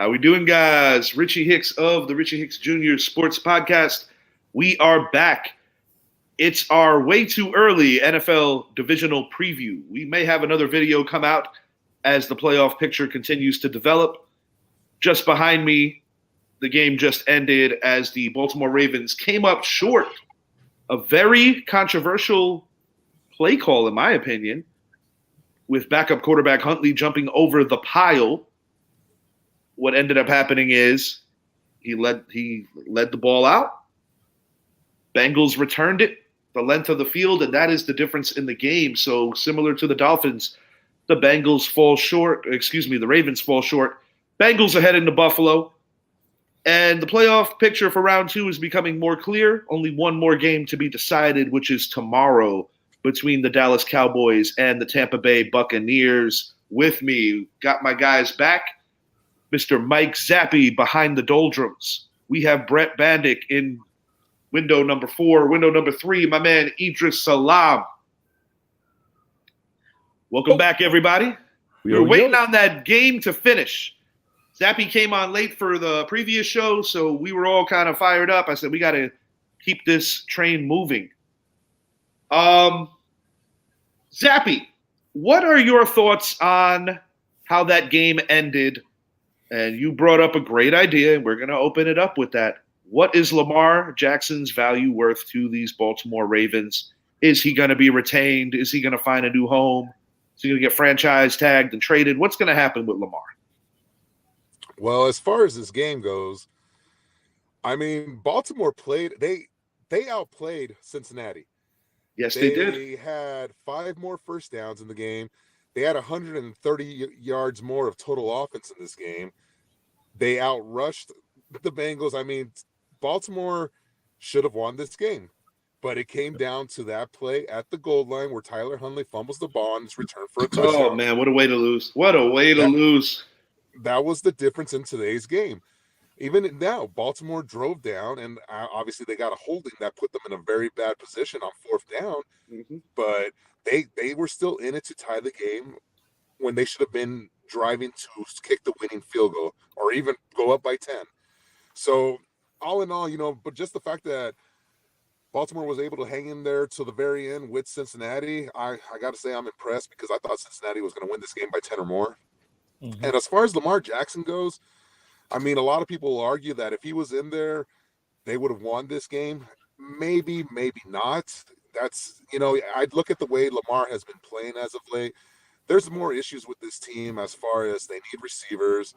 How we doing, guys? Richie Hicks of the Richie Hicks Jr. Sports Podcast. We are back. It's our way too early NFL divisional preview. We may have another video come out as the playoff picture continues to develop. Just behind me, the game just ended as the Baltimore Ravens came up short. A very controversial play call, in my opinion, with backup quarterback Huntley jumping over the pile. What ended up happening is he led the ball out. Bengals returned it the length of the field, and that is the difference in the game. So similar to the Dolphins, the Ravens fall short. Bengals are heading to Buffalo. And the playoff picture for round 2 is becoming more clear. Only one more game to be decided, which is tomorrow between the Dallas Cowboys and the Tampa Bay Buccaneers. With me, got my guys back. Mr. Mike Zappi behind the doldrums. We have Brett Bandick in window number 4. Window number 3, my man Idris Salam. Welcome back, everybody. We were waiting on that game to finish. Zappy came on late for the previous show, so we were all kind of fired up. I said, we got to keep this train moving. Zappy, what are your thoughts on how that game ended? And you brought up a great idea, and we're going to open it up with that. What is Lamar Jackson's value worth to these Baltimore Ravens? Is he going to be retained? Is he going to find a new home? Is he going to get franchise tagged and traded? What's going to happen with Lamar? Well, as far as this game goes, I mean, Baltimore they outplayed Cincinnati. Yes, they did. They had 5 more first downs in the game. They had 130 yards more of total offense in this game. They outrushed the Bengals. I mean, Baltimore should have won this game, but it came down to that play at the goal line where Tyler Huntley fumbles the ball and it's returned for a touchdown. Oh, man, what a way to lose. What a way to lose. That was the difference in today's game. Even now, Baltimore drove down, and obviously they got a holding that put them in a very bad position on 4th down. Mm-hmm. But they were still in it to tie the game when they should have been driving to kick the winning field goal or even go up by 10. So all in all, but just the fact that Baltimore was able to hang in there till the very end with Cincinnati, I got to say I'm impressed because I thought Cincinnati was going to win this game by 10 or more. Mm-hmm. And as far as Lamar Jackson goes, I mean, a lot of people will argue that if he was in there, they would have won this game. Maybe, maybe not. That's, I'd look at the way Lamar has been playing as of late. There's more issues with this team as far as they need receivers.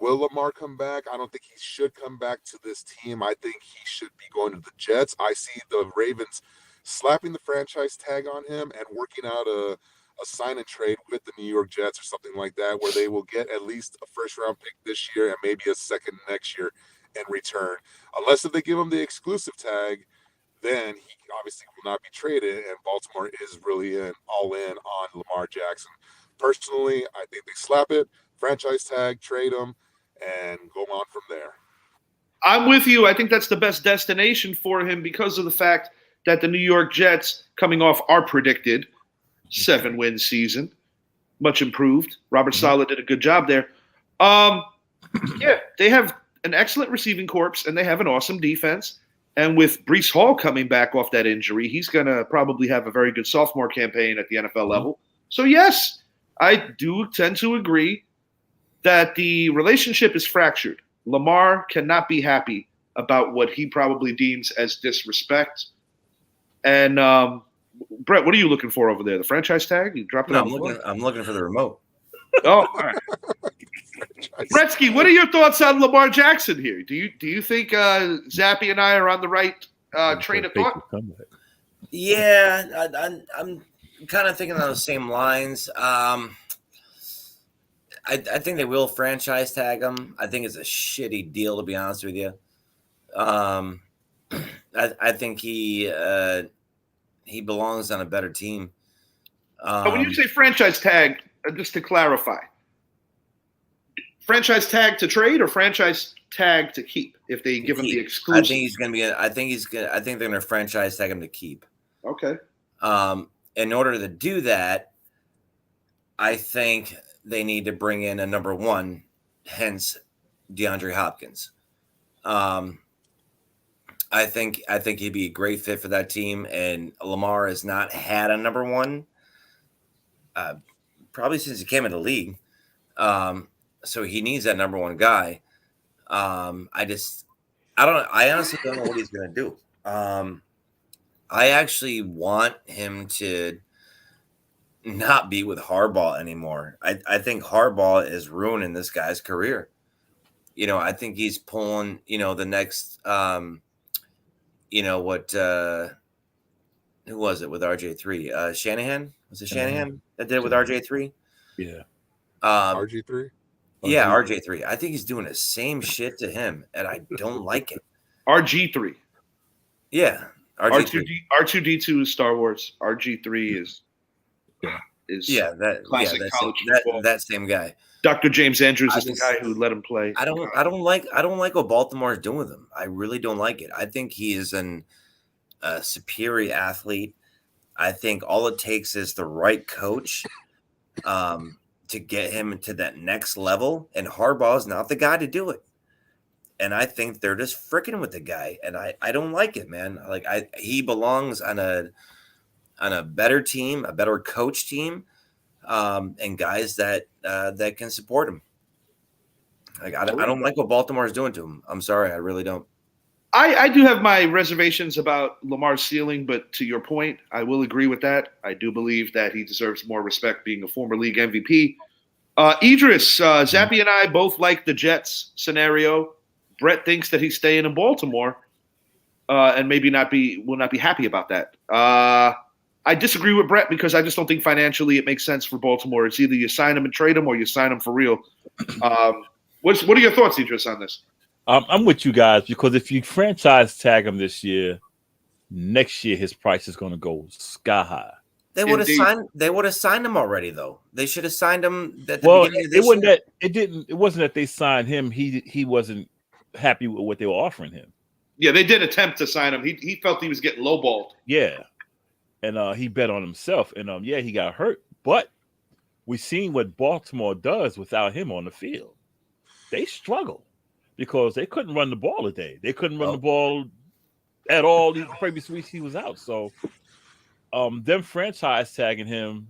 Will Lamar come back? I don't think he should come back to this team. I think he should be going to the Jets. I see the Ravens slapping the franchise tag on him and working out a sign and trade with the New York Jets or something like that, where they will get at least a 1st-round pick this year and maybe a 2nd next year in return. Unless if they give him the exclusive tag, then he obviously will not be traded, and Baltimore is really all in on Lamar Jackson. Personally, I think they slap it, franchise tag, trade him, and go on from there. I'm with you. I think that's the best destination for him because of the fact that the New York Jets, coming off our predicted 7-win season, much improved. Robert Saleh did a good job there. Yeah, they have an excellent receiving corps, and they have an awesome defense. And with Breece Hall coming back off that injury, he's going to probably have a very good sophomore campaign at the NFL level. So, yes, I do tend to agree that the relationship is fractured. Lamar cannot be happy about what he probably deems as disrespect. And Brett, what are you looking for over there? The franchise tag? You dropped it on the floor? I'm looking for the remote. Oh, all right. Bretsky, what are your thoughts on Lamar Jackson here? Do you think Zappy and I are on the right train of thought? Yeah, I'm kind of thinking on those same lines. I think they will franchise tag him. I think it's a shitty deal, to be honest with you. I think he belongs on a better team. When you say franchise tag, just to clarify, franchise tag to trade or franchise tag to keep if they give him the exclusive? I think he's going to be. I think they're going to franchise tag him to keep. Okay. In order to do that, I think they need to bring in a number one, hence DeAndre Hopkins. I think he'd be a great fit for that team, and Lamar has not had a number one probably since he came in the league. So he needs that number one guy. I honestly don't know what he's going to do. I actually want him to not be with Harbaugh anymore. I think Harbaugh is ruining this guy's career. I think he's pulling, the next, who was it with RJ3? Shanahan? Was it Shanahan that did it with RJ3? Yeah. RG3? Yeah, RJ3. I think he's doing the same shit to him, and I don't like it. RG3. Yeah. R2D2 is Star Wars. RG3 is classic college football. That same guy. Dr. James Andrews is the guy who let him play. I don't like what Baltimore is doing with him. I really don't like it. I think he is a superior athlete. I think all it takes is the right coach to get him to that next level, and Harbaugh is not the guy to do it. And I think they're just freaking with the guy, and I don't like it, man. Like he belongs on a better team, a better coach team, and guys that can support him. Like I don't like what Baltimore is doing to him. I'm sorry, I really don't. I do have my reservations about Lamar's ceiling, but to your point, I will agree with that. I do believe that he deserves more respect being a former league MVP. Idris, Zappy and I both like the Jets scenario. Brett thinks that he's staying in Baltimore and will not be happy about that. I disagree with Brett because I just don't think financially it makes sense for Baltimore. It's either you sign him and trade him or you sign him for real. What are your thoughts, Idris, on this? I'm with you guys because if you franchise tag him this year, next year his price is going to go sky high. They would have signed him already, though. They should have signed him at the beginning of this year. It wasn't that they signed him. He wasn't happy with what they were offering him. Yeah, they did attempt to sign him. He felt he was getting lowballed. Yeah, and he bet on himself, and he got hurt. But we've seen what Baltimore does without him on the field. They struggle because they couldn't run the ball today. They couldn't run the ball at all the previous weeks he was out. So, them franchise tagging him,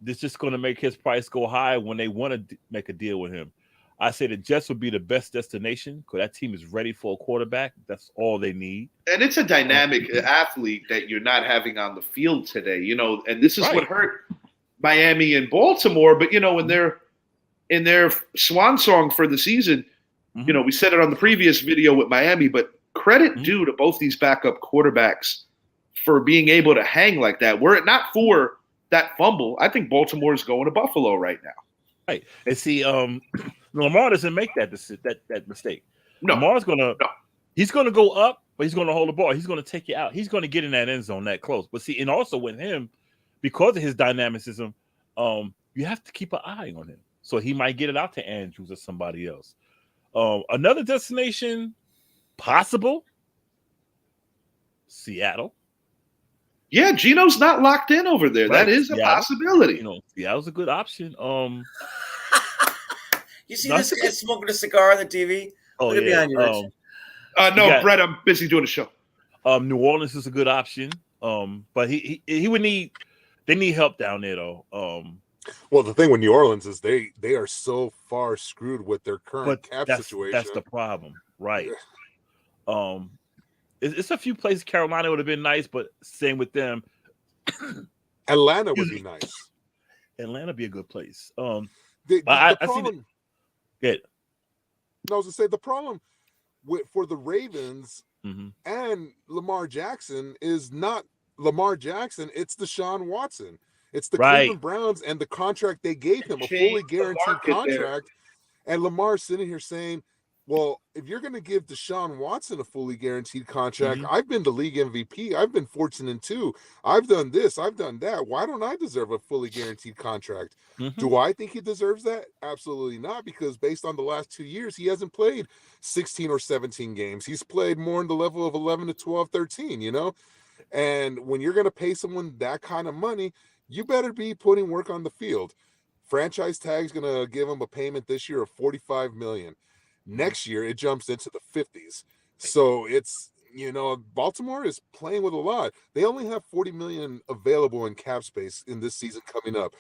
this just going to make his price go high when they want to make a deal with him. I say the Jets would be the best destination because that team is ready for a quarterback. That's all they need. And it's a dynamic athlete that you're not having on the field today, and this is what hurt Miami and Baltimore. But, when they're in their swan song for the season, we said it on the previous video with Miami, but credit due to both these backup quarterbacks for being able to hang like that. Were it not for that fumble, I think Baltimore is going to Buffalo right now. Right. And see, Lamar doesn't make that mistake. No. Lamar's he's gonna go up, but he's gonna hold the ball. He's gonna take you out. He's gonna get in that end zone that close. But see, and also with him, because of his dynamicism, you have to keep an eye on him. So he might get it out to Andrews or somebody else. Another destination possible, Seattle. Yeah, Geno's not locked in over there. Right. That is a possibility. Seattle's a good option. You see this guy smoking a cigar on the TV? Oh, look behind you, Rich. No, Brett, I'm busy doing a show. New Orleans is a good option. But he would need help down there though. Well, the thing with New Orleans is they are so far screwed with their current cap situation. That's the problem, right? It's a few places. Carolina would have been nice, but same with them. Atlanta would be nice. Atlanta would be a good place. I was to say the problem for the Ravens and Lamar Jackson is not Lamar Jackson. It's Deshaun Watson. It's the Cleveland Browns and the contract they gave him, a fully guaranteed contract. And Lamar's sitting here saying, well, if you're going to give Deshaun Watson a fully guaranteed contract, I've been the league MVP. I've been fortunate too. I've done this. I've done that. Why don't I deserve a fully guaranteed contract? Do I think he deserves that? Absolutely not, because based on the last 2 years, he hasn't played 16 or 17 games. He's played more in the level of 11 to 12, 13, And when you're going to pay someone that kind of money, you better be putting work on the field. Franchise tag's going to give him a payment this year of $45 million. Next year, it jumps into the 50s. So it's, Baltimore is playing with a lot. They only have $40 million available in cap space in this season coming up.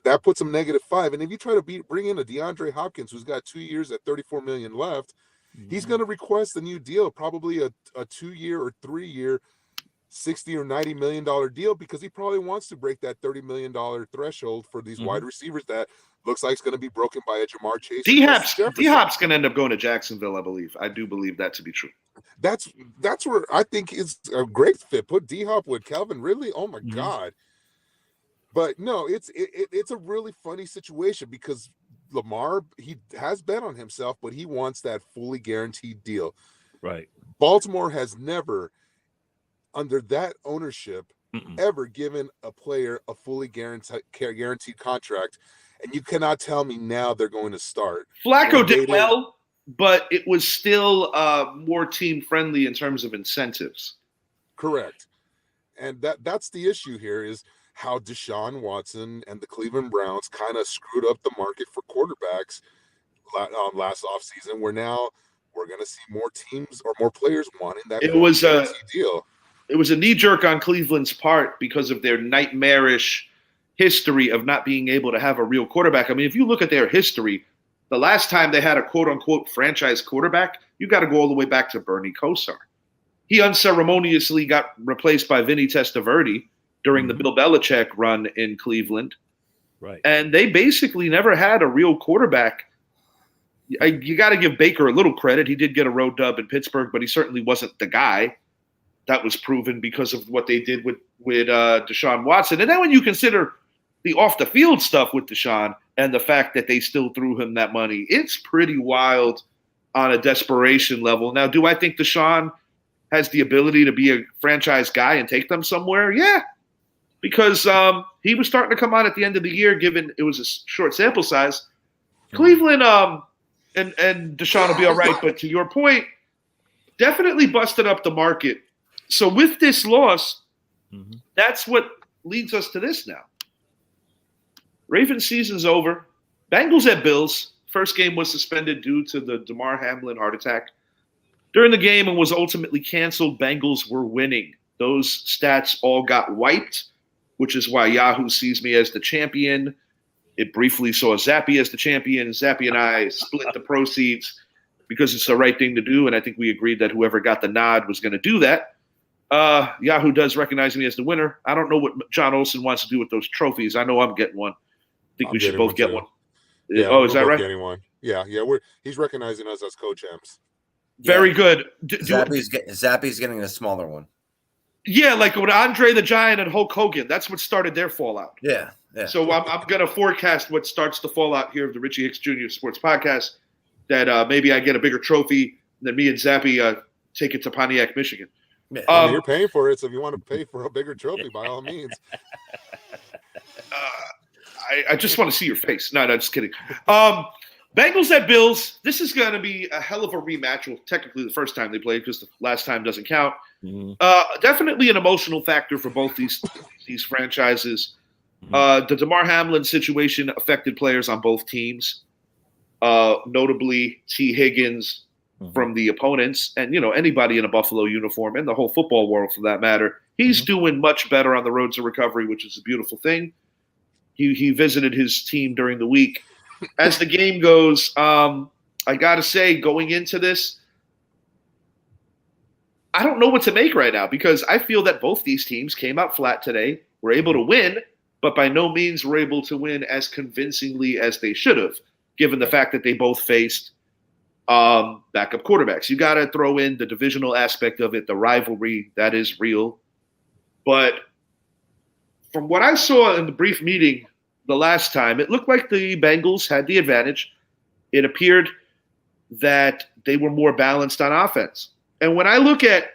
That puts them -5. And if you try to bring in a DeAndre Hopkins, who's got 2 years at $34 million left, he's going to request a new deal, probably a 2-year or 3-year, $60 or $90 million deal, because he probably wants to break that $30 million threshold for these wide receivers that looks like it's going to be broken by a Jamar Chase. D-Hop's going to end up going to Jacksonville, I believe. I do believe that to be true. That's where I think is a great fit. Put D-Hop with Calvin Ridley. Oh my God. But no, it's a really funny situation because Lamar, he has bet on himself, but he wants that fully guaranteed deal. Right. Baltimore has never, under that ownership, ever given a player a fully guaranteed contract. And you cannot tell me now they're going to start. Flacco did well, but it was still more team-friendly in terms of incentives. Correct. And that's the issue here is how Deshaun Watson and the Cleveland Browns kind of screwed up the market for quarterbacks last offseason, where now we're going to see more teams or more players wanting that deal. It was a knee-jerk on Cleveland's part because of their nightmarish history of not being able to have a real quarterback. I mean, if you look at their history, the last time they had a quote-unquote franchise quarterback, you got to go all the way back to Bernie Kosar. He unceremoniously got replaced by Vinny Testaverde during the Bill Belichick run in Cleveland. Right. And they basically never had a real quarterback. You got to give Baker a little credit. He did get a road dub in Pittsburgh, but he certainly wasn't the guy. That was proven because of what they did with Deshaun Watson. And then when you consider the off-the-field stuff with Deshaun and the fact that they still threw him that money, it's pretty wild on a desperation level. Now, do I think Deshaun has the ability to be a franchise guy and take them somewhere? Yeah, because he was starting to come on at the end of the year, given it was a short sample size. Cleveland and Deshaun will be all right, but to your point, definitely busted up the market. So with this loss, that's what leads us to this now. Ravens season's over. Bengals at Bills. First game was suspended due to the Damar Hamlin heart attack. During the game and was ultimately canceled, Bengals were winning. Those stats all got wiped, which is why Yahoo sees me as the champion. It briefly saw Zappy as the champion. Zappy and I split the proceeds because it's the right thing to do, and I think we agreed that whoever got the nod was going to do that. Yahoo does recognize me as the winner. I don't know what John Olsen wants to do with those trophies. I know I'm getting one. I think we should both get one. Yeah, is that right? Getting one. Yeah. He's recognizing us as co-champs. Very good. Zappy's getting a smaller one. Yeah, like with Andre the Giant and Hulk Hogan. That's what started their fallout. Yeah. So I'm going to forecast what starts the fallout here of the Richie Hicks Jr. Sports Podcast, that maybe I get a bigger trophy than me and Zappy take it to Pontiac, Michigan. You're paying for it, so if you want to pay for a bigger trophy, by all means. I just want to see your face. No, just kidding. Bengals at Bills. This is going to be a hell of a rematch. Well, technically the first time they played because the last time doesn't count. Definitely an emotional factor for both these franchises. The Damar Hamlin situation affected players on both teams, notably T. Higgins from the opponents, and anybody in a Buffalo uniform and the whole football world for that matter. He's doing much better on the road to recovery, which is a beautiful thing. He visited his team during the week. As the game goes, I got to say, going into this, I don't know what to make right now because I feel that both these teams came out flat today, were able to win, but by no means were able to win as convincingly as they should have, given the fact that they both faced backup quarterbacks. You got to throw in the divisional aspect of it, the rivalry that is real. But from what I saw in the brief meeting the last time, it looked like the Bengals had the advantage. It appeared that they were more balanced on offense. And when I look at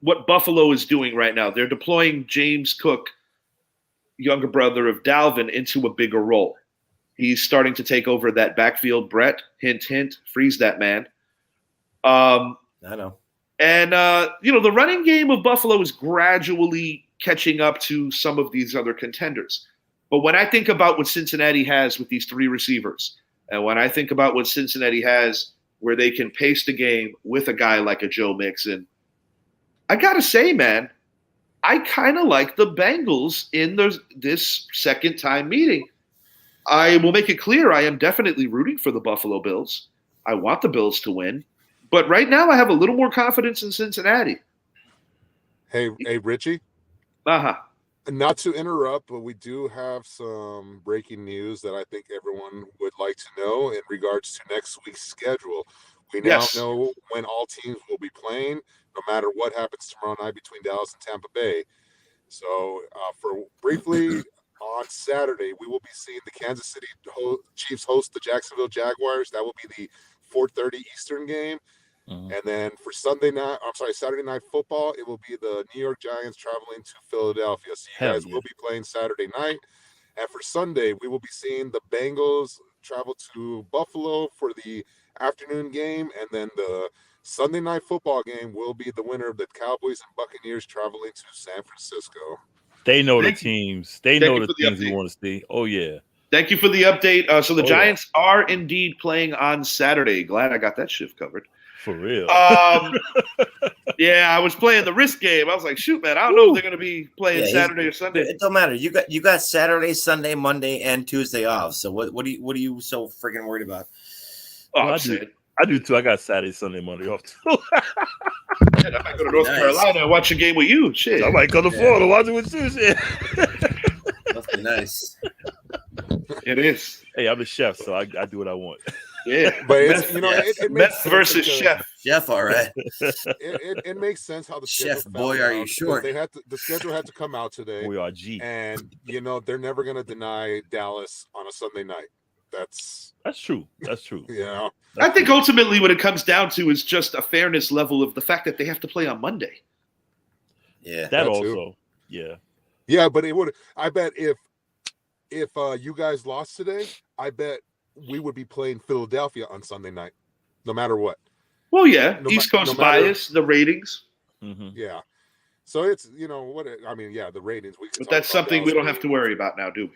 what Buffalo is doing right now, they're deploying James Cook, younger brother of Dalvin, into a bigger role. He's starting to take over that backfield. Brett, hint, hint, freeze that man. I know. And, the running game of Buffalo is gradually catching up to some of these other contenders. But when I think about what Cincinnati has with these three receivers, And when I think about what Cincinnati has, where they can pace the game with a guy like a Joe Mixon, I gotta say, man, I kind of like the Bengals in this second time meeting. I will make it clear I am definitely rooting for the Buffalo Bills. I want the Bills to win. But right now I have a little more confidence in Cincinnati. Hey, Richie. Uh-huh. Not to interrupt, but we do have some breaking news that I think everyone would like to know in regards to next week's schedule. We now know when all teams will be playing, no matter what happens tomorrow night between Dallas and Tampa Bay. So, for briefly, on Saturday, we will be seeing the Kansas City Chiefs host the Jacksonville Jaguars. That will be the 4:30 Eastern game. And then for Saturday Night Football, it will be the New York Giants traveling to Philadelphia. So you guys will be playing Saturday night. And for Sunday, we will be seeing the Bengals travel to Buffalo for the afternoon game. And then the Sunday Night Football game will be the winner of the Cowboys and Buccaneers traveling to San Francisco. They know the teams. They know the teams we want to see. Oh, yeah. Thank you for the update. So the Giants are indeed playing on Saturday. Glad I got that shift covered. For real. Yeah, I was playing the risk game. I was like, shoot, man, I don't know if they're going to be playing Saturday or Sunday. It don't matter. You got Saturday, Sunday, Monday, and Tuesday off. So what are you so freaking worried about? Oh, well, I do too. I got Saturday, Sunday, Monday off too. I might go to North Carolina and watch a game with you. Shit. I might go to Florida watch it with you. Shit. Must be nice. It is. Hey, I'm the chef, so I do what I want. Yeah, but it Mets versus Chef. Chef, all right. It makes sense how the Chef boy, are you sure? The schedule had to come out today. We are G, and they're never going to deny Dallas on a Sunday night. That's true. That's true. Yeah, I think ultimately what it comes down to is just a fairness level of the fact that they have to play on Monday. Yeah, that also. Too. Yeah, but it would. I bet if you guys lost today, I bet we would be playing Philadelphia on Sunday night, no matter what. Well, yeah, East Coast bias, the ratings. Mm-hmm. Yeah, so it's the ratings. But that's something we don't have to worry about now, do we?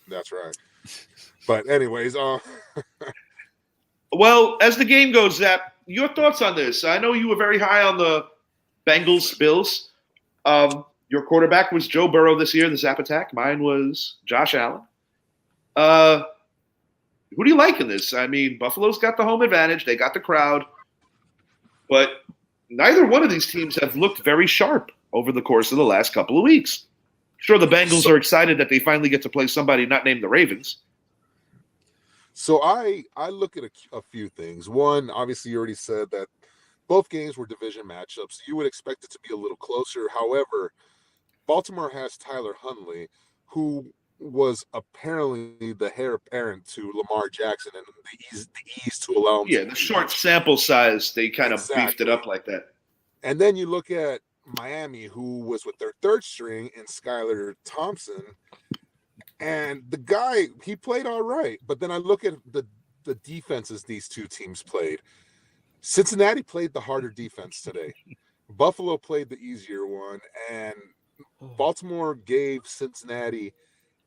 That's right. But anyways, well, as the game goes, Zap, your thoughts on this? I know you were very high on the Bengals Bills. Your quarterback was Joe Burrow this year, the Zap Attack. Mine was Josh Allen. Who do you like in this? I mean, Buffalo's got the home advantage. They got the crowd. But neither one of these teams have looked very sharp over the course of the last couple of weeks. Sure, the Bengals are excited that they finally get to play somebody not named the Ravens. So I look at a few things. One, obviously, you already said that both games were division matchups. You would expect it to be a little closer. However, Baltimore has Tyler Huntley, who was apparently the heir apparent to Lamar Jackson, and the ease to allow him. Yeah, the short sample size, they kind of beefed it up like that. And then you look at Miami, who was with their third string in Skylar Thompson, and the guy, he played all right. But then I look at the defenses these two teams played. Cincinnati played the harder defense today. Buffalo played the easier one, and Baltimore gave Cincinnati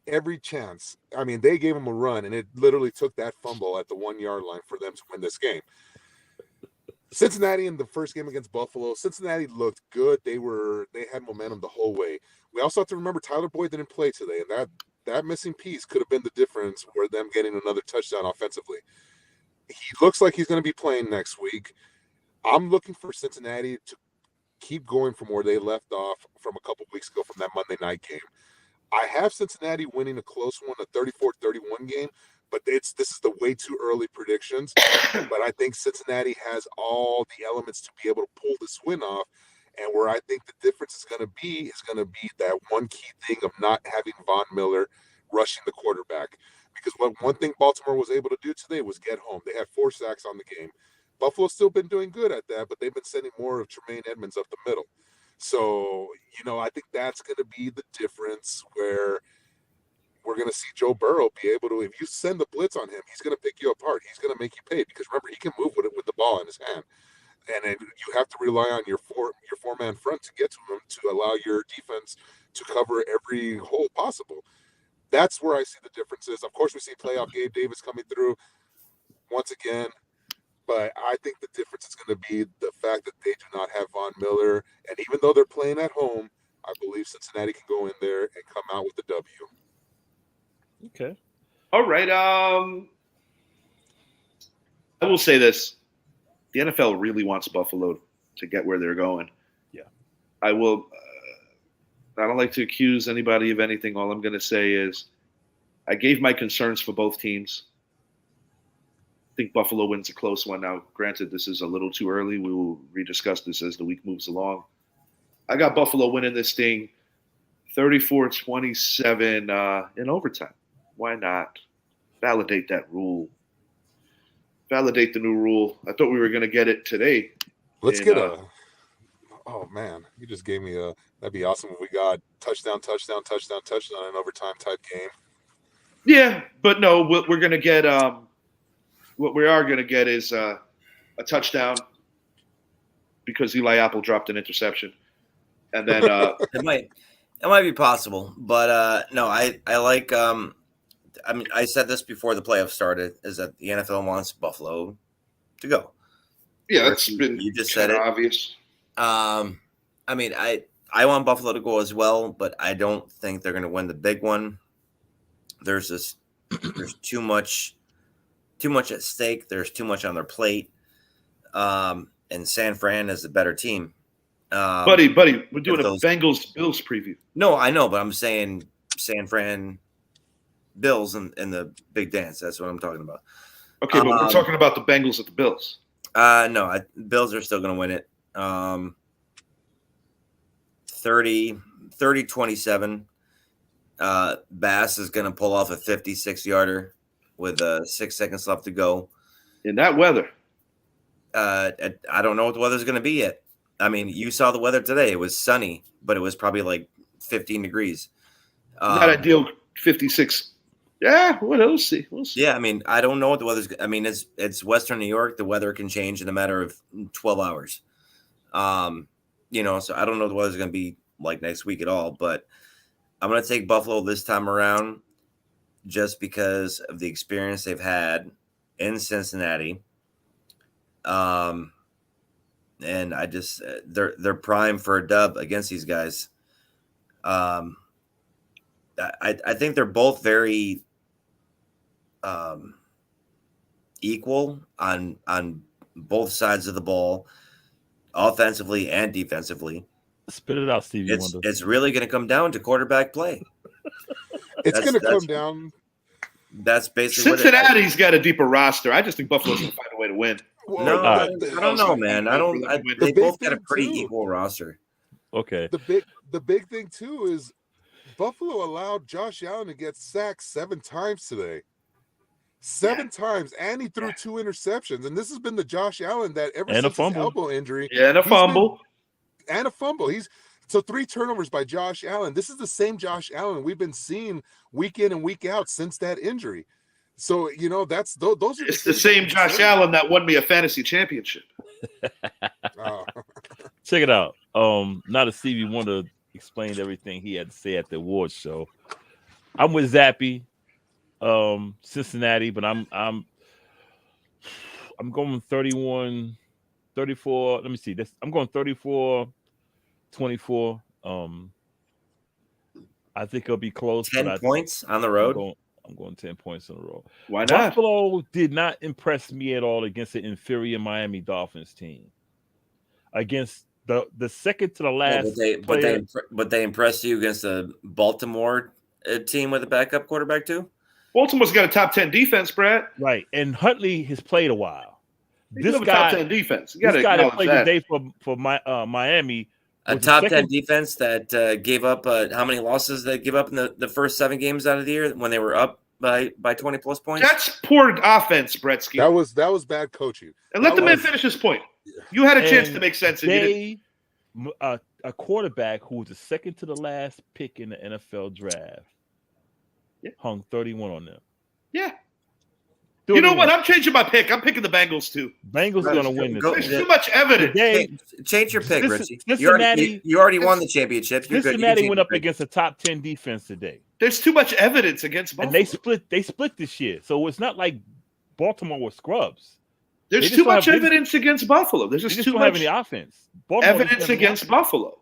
every chance. I mean, they gave them a run, and it literally took that fumble at the 1 yard line for them to win this game. Cincinnati in the first game against Buffalo, Cincinnati looked good. They had momentum the whole way. We also have to remember Tyler Boyd didn't play today, and that missing piece could have been the difference for them getting another touchdown offensively. He looks like he's going to be playing next week. I'm looking for Cincinnati to keep going from where they left off from a couple weeks ago from that Monday night game. I have Cincinnati winning a close one, a 34-31 game, but this is the way too early predictions. But I think Cincinnati has all the elements to be able to pull this win off. And where I think the difference is going to be that one key thing of not having Von Miller rushing the quarterback. Because one thing Baltimore was able to do today was get home. They had 4 sacks on the game. Buffalo's still been doing good at that, but they've been sending more of Tremaine Edmonds up the middle. So, I think that's going to be the difference where we're going to see Joe Burrow be able to, if you send the blitz on him, he's going to pick you apart. He's going to make you pay because remember, he can move with the ball in his hand. And then you have to rely on your four-man front to get to him to allow your defense to cover every hole possible. That's where I see the differences. Of course, we see playoff Gabe Davis coming through. once again. But I think the difference is going to be the fact that they do not have Von Miller. And even though they're playing at home, I believe Cincinnati can go in there and come out with the W. Okay. All right. I will say this: the NFL really wants Buffalo to get where they're going. Yeah. I will. I don't like to accuse anybody of anything. All I'm going to say is, I gave my concerns for both teams. I think Buffalo wins a close one. Now, granted, this is a little too early. We will rediscuss this as the week moves along. I got Buffalo winning this thing 34-27 in overtime. Why not? Validate that rule. Validate the new rule. I thought we were going to get it today. Let's get a. Oh man, you just gave me a. That'd be awesome if we got touchdown in overtime type game. Yeah, but no, we're going to get. What we are going to get is a touchdown because Eli Apple dropped an interception, and then it might be possible, but no, I like. I mean, I said this before the playoffs started: is that the NFL wants Buffalo to go. Yeah, that's been you just said it. Obvious. I mean, I want Buffalo to go as well, but I don't think they're going to win the big one. There's too much at stake. There's too much on their plate. And San Fran is the better team. Buddy, we're doing a Bengals-Bills preview. No, I know, but I'm saying San Fran Bills and the big dance. That's what I'm talking about. Okay, but we're talking about the Bengals at the Bills. No, Bills are still going to win it. 30-27. Bass is going to pull off a 56-yarder with 6 seconds left to go. In that weather. I don't know what the weather's going to be yet. I mean, you saw the weather today. It was sunny, but it was probably like 15 degrees. Not ideal 56. Yeah, we'll see. Yeah, I mean, I don't know what the weather's. I mean, it's Western New York. The weather can change in a matter of 12 hours. So I don't know what the weather's going to be like next week at all. But I'm going to take Buffalo this time around, just because of the experience they've had in Cincinnati. And I just they're primed for a dub against these guys. I think they're both very equal on both sides of the ball, offensively and defensively. Spit it out, Stevie Wonder. It's really going to come down to quarterback play. It's going to come down. That's basically Cincinnati's got a deeper roster. I just think Buffalo's going to find a way to win. Well, no, I don't know, man. They both got a pretty equal roster. Okay. The big thing too is Buffalo allowed Josh Allen to get sacked 7 times today. 7 times, and he threw 2 interceptions. And this has been the Josh Allen that ever since his elbow injury. Yeah, and a fumble. So 3 turnovers by Josh Allen. This is the same Josh Allen we've been seeing week in and week out since that injury. So, that's those are it's the same Josh Allen that won me a fantasy championship. Check it out. Now that Stevie Wonder explained everything he had to say at the awards show, I'm with Zappy, Cincinnati, but I'm going 31-34. Let me see. I'm going 34-24. I think it'll be close. 10 points on the road. I'm going 10 points in a row. Why not? Buffalo did not impress me at all against the inferior Miami Dolphins team. Against the second to the last. But they impressed you against the Baltimore team with a backup quarterback too? Baltimore's got a top 10 defense, Brad. Right. And Huntley has played a while. This guy, top 10 defense. This guy that played today for Miami. A top 10 defense that gave up how many losses they give up in the first 7 games out of the year when they were up by 20 plus points? That's poor offense, Bretsky. That was bad coaching. And let the man finish his point. You had a chance to make sense. A quarterback who was the second to the last pick in the NFL draft hung 31 on them. Yeah. You know what? I'm changing my pick. I'm picking the Bengals too. Bengals are going to win this. There's too much evidence. Change your pick, Richie. You already won the championship. Cincinnati went up against a top 10 defense today. There's too much evidence against Buffalo. And they split this year. So it's not like Baltimore were scrubs. There's too much evidence against Buffalo. There's just too don't much have any offense. evidence against Buffalo.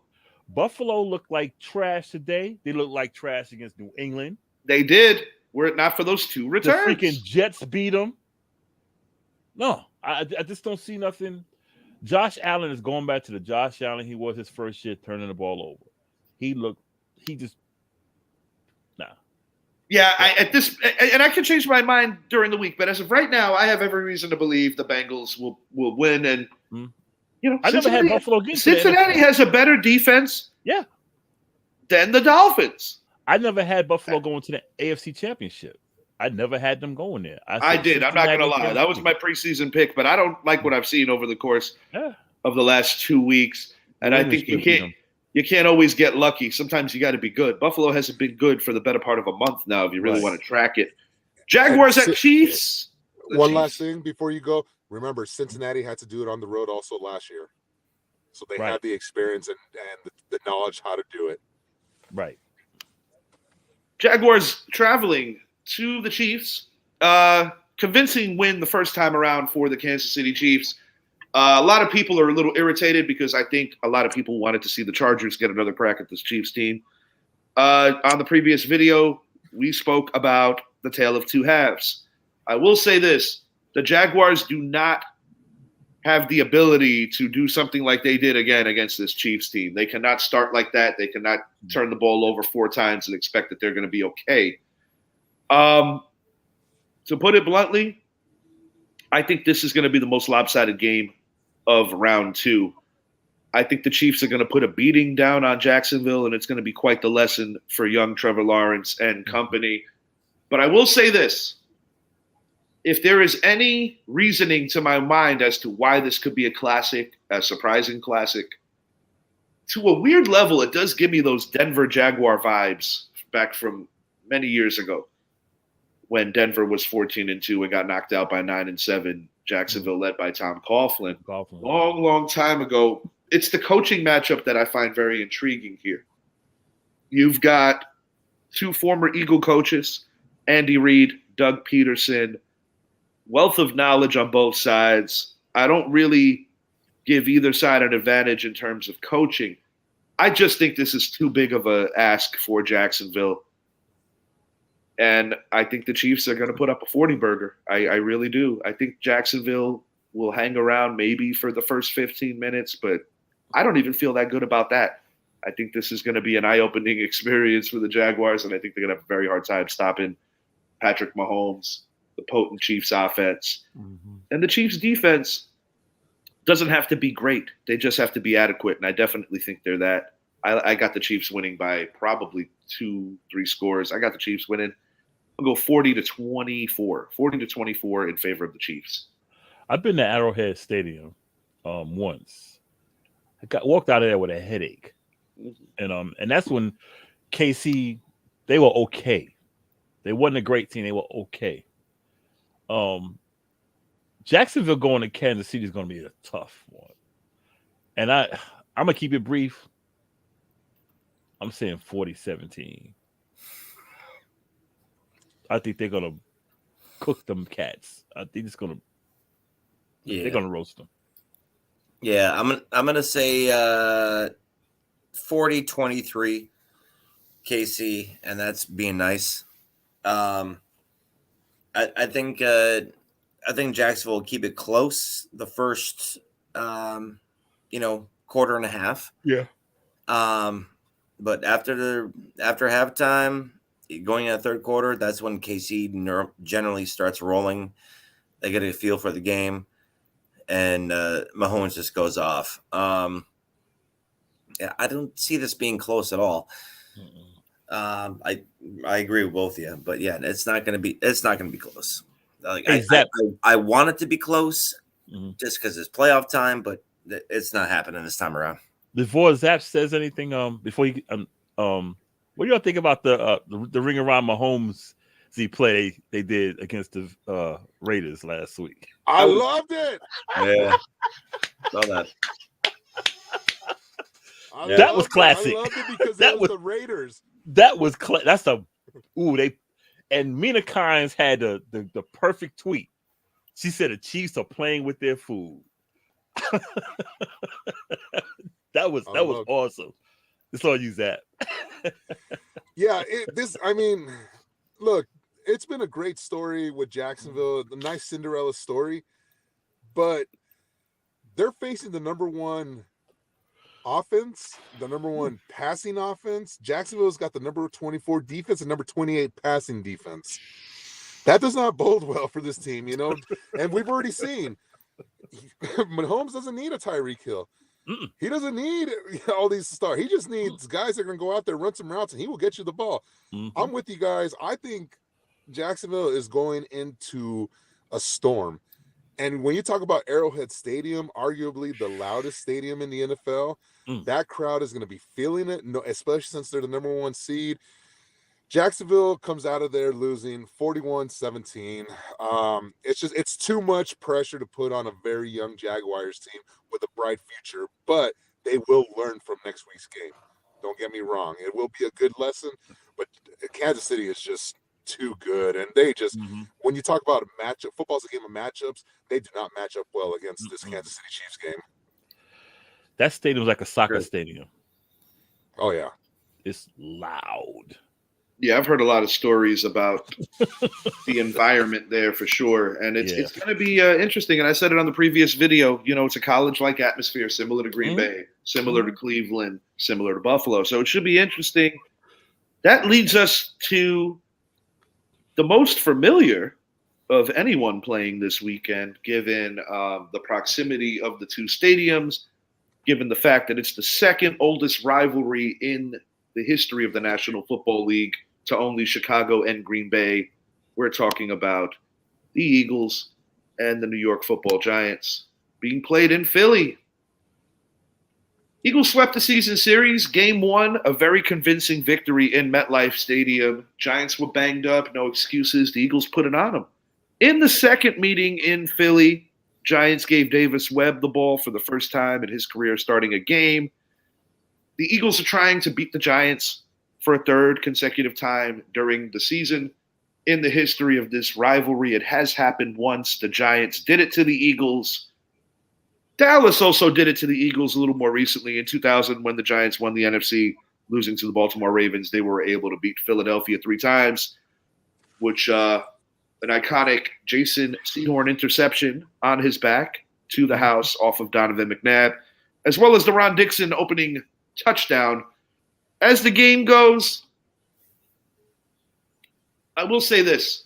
Buffalo looked like trash today. They looked like trash against New England. They did. Were it not for those 2 returns. The freaking Jets beat them. No, I just don't see nothing. Josh Allen is going back to the Josh Allen he was his first year, turning the ball over. Yeah, I can change my mind during the week, but as of right now, I have every reason to believe the Bengals will win. And I never had Buffalo get Cincinnati has a better defense, than the Dolphins. I never had Buffalo going to the AFC Championship. I never had them going there. I did. I'm not going to lie. That was my preseason pick, but I don't like what I've seen over the course of the last 2 weeks. And I think you can't always get lucky. Sometimes you got to be good. Buffalo hasn't been good for the better part of a month now, if you really want to track it. Jaguars at Chiefs. One last thing before you go. Remember, Cincinnati had to do it on the road also last year. So they had the experience and the knowledge how to do it. Right. Jaguars traveling to the Chiefs. Convincing win the first time around for the Kansas City Chiefs. A lot of people are a little irritated because I think a lot of people wanted to see the Chargers get another crack at this Chiefs team. On the previous video, we spoke about the tale of 2 halves. I will say this. The Jaguars do not have the ability to do something like they did again against this Chiefs team. They cannot start like that. They cannot turn the ball over 4 times and expect that they're going to be okay. To put it bluntly, I think this is going to be the most lopsided game of round 2. I think the Chiefs are going to put a beating down on Jacksonville, and it's going to be quite the lesson for young Trevor Lawrence and company. But I will say this. If there is any reasoning to my mind as to why this could be a classic, a surprising classic, to a weird level, it does give me those Denver Jaguar vibes back from many years ago when Denver was 14-2 and got knocked out by 9-7. Jacksonville led by Tom Coughlin. Long time ago. It's the coaching matchup that I find very intriguing here. You've got 2 former Eagle coaches, Andy Reid, Doug Peterson, wealth of knowledge on both sides. I don't really give either side an advantage in terms of coaching. I just think this is too big of a ask for Jacksonville. And I think the Chiefs are going to put up a 40-burger. I really do. I think Jacksonville will hang around maybe for the first 15 minutes, but I don't even feel that good about that. I think this is going to be an eye-opening experience for the Jaguars, and I think they're going to have a very hard time stopping Patrick Mahomes, the potent Chiefs offense. Mm-hmm. And the Chiefs defense doesn't have to be great. They just have to be adequate, and I definitely think they're that. I got the Chiefs winning by probably 2-3 scores. I got the Chiefs winning. I'll go 40-24. 40-24 in favor of the Chiefs. I've been to Arrowhead Stadium once. I walked out of there with a headache. Mm-hmm. And that's when KC, they were okay. They wasn't a great team. They were okay. Jacksonville going to Kansas City is going to be a tough one. And I'm going to keep it brief. I'm saying 40-17. I think they're gonna cook them cats. I think it's gonna. Yeah. They're gonna roast them. Yeah, I'm gonna say 40-23 KC, and that's being nice. I think Jacksonville will keep it close the first quarter and a half. Yeah. But after halftime, going in the third quarter, that's when KC generally starts rolling. They get a feel for the game, and Mahomes just goes off. Yeah, I don't see this being close at all. I agree with both of you, but yeah, it's not going to be close. Like I want it to be close, just because it's playoff time, but it's not happening this time around. Before Zap says anything, before you what do y'all think about the ring around Mahomes play they did against the Raiders last week? I loved it. Yeah, saw that. That was classic. I loved it because that was the Raiders. That was that's a and Mina Kimes had the perfect tweet She said the Chiefs are playing with their food. that was awesome. That's all you, Zap. Yeah, I mean, look, it's been a great story with Jacksonville, the nice Cinderella story, but they're facing the number one offense, the number one passing offense. Jacksonville's got the number 24 defense and number 28 passing defense. That does not bode well for this team, and we've already seen Mahomes doesn't need a Tyreek Hill. Mm-mm. He doesn't need all these stars. He just needs guys that are going to go out there, run some routes, and he will get you the ball. Mm-hmm. I'm with you guys. I think Jacksonville is going into a storm. And when you talk about Arrowhead Stadium, arguably the loudest stadium in the NFL, that crowd is going to be feeling it, especially since they're the number one seed. Jacksonville comes out of there losing 41-17. It's too much pressure to put on a very young Jaguars team with a bright future, but they will learn from next week's game. Don't get me wrong. It will be a good lesson, but Kansas City is just too good. And they just, when you talk about a matchup, football's a game of matchups. They do not match up well against this Kansas City Chiefs game. That stadium's like a soccer stadium. Oh, yeah. It's loud. Yeah, I've heard a lot of stories about the environment there for sure. And it's going to be interesting. And I said it on the previous video, it's a college-like atmosphere, similar to Green Bay, similar to Cleveland, similar to Buffalo. So it should be interesting. That leads us to the most familiar of anyone playing this weekend, given the proximity of the two stadiums, given the fact that it's the second oldest rivalry in the history of the National Football League to only Chicago and Green Bay. We're talking about the Eagles and the New York Football Giants being played in Philly. Eagles swept the season series. Game 1, a very convincing victory in MetLife Stadium. Giants were banged up, no excuses. The Eagles put it on them. In the second meeting in Philly, Giants gave Davis Webb the ball for the first time in his career starting a game. The Eagles are trying to beat the Giants for a third consecutive time during the season. In the history of this rivalry, it has happened once. The Giants did it to the Eagles. Dallas also did it to the Eagles a little more recently in 2000 when the Giants won the NFC, losing to the Baltimore Ravens. They were able to beat Philadelphia 3 times, which an iconic Jason Sehorn interception on his back to the house off of Donovan McNabb, as well as the Ron Dixon opening touchdown. As the game goes, I will say this.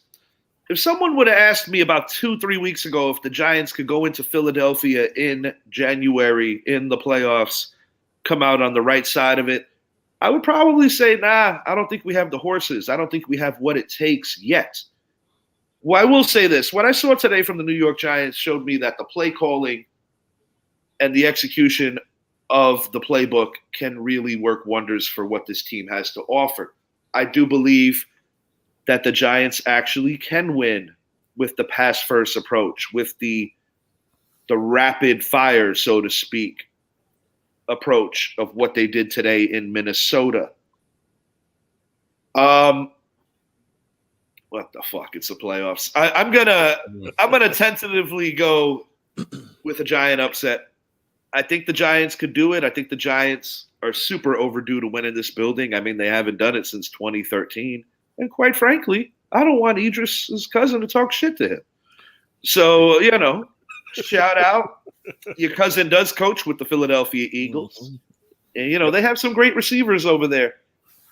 If someone would have asked me about 2-3 weeks ago if the Giants could go into Philadelphia in January in the playoffs, come out on the right side of it, I would probably say, nah, I don't think we have the horses. I don't think we have what it takes yet. Well, I will say this. What I saw today from the New York Giants showed me that the play calling and the execution of the playbook can really work wonders for what this team has to offer. I do believe that the Giants actually can win with the pass-first approach, with the rapid fire, so to speak, approach of what they did today in Minnesota. What the fuck? It's the playoffs. I'm gonna tentatively go with a Giant upset. I think the Giants could do it. I think the Giants are super overdue to win in this building. I mean, they haven't done it since 2013. And quite frankly, I don't want Idris's cousin to talk shit to him. So, shout out. Your cousin does coach with the Philadelphia Eagles. And, they have some great receivers over there.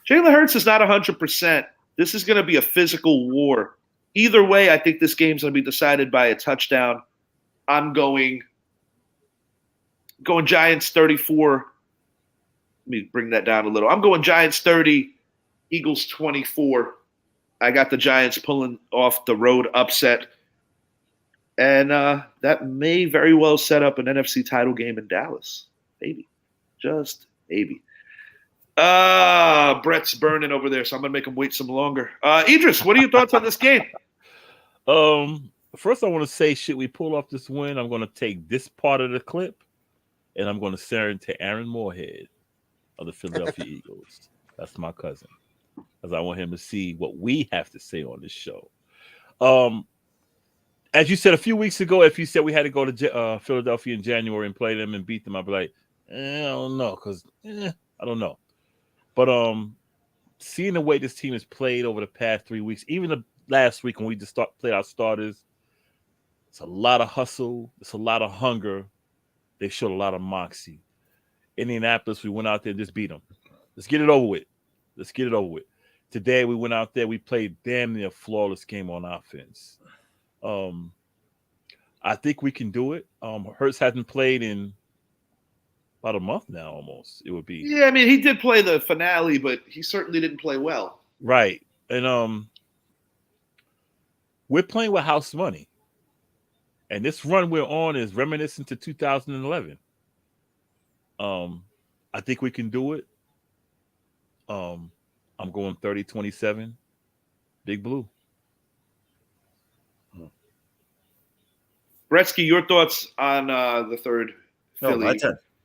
Jalen Hurts is not 100%. This is going to be a physical war. Either way, I think this game's going to be decided by a touchdown. I'm going Giants 34. Let me bring that down a little. I'm going Giants 30, Eagles 24. I got the Giants pulling off the road upset. And that may very well set up an NFC title game in Dallas. Maybe. Just maybe. Brett's burning over there, so I'm going to make him wait some longer. Idris, what are your thoughts on this game? First, I want to say, should we pull off this win, I'm going to take this part of the clip, and I'm going to send it to Aaron Moorhead of the Philadelphia Eagles. That's my cousin, because I want him to see what we have to say on this show. as you said a few weeks ago, if you said we had to go to Philadelphia in January and play them and beat them, I'd be like, I don't know, because I don't know. But seeing the way this team has played over the past 3 weeks, even the last week when we just played our starters, it's a lot of hustle, it's a lot of hunger. They showed a lot of moxie. Indianapolis, we went out there and just beat them. Let's get it over with. Let's get it over with. Today we went out there, we played damn near flawless game on offense. I think we can do it. Hurts hasn't played in about a month now, almost. It would be. Yeah, I mean, he did play the finale, but he certainly didn't play well. Right. And we're playing with house money. And this run we're on is reminiscent to 2011. I think we can do it. I'm going 30-27. Big Blue. Bretsky, your thoughts on the third Philly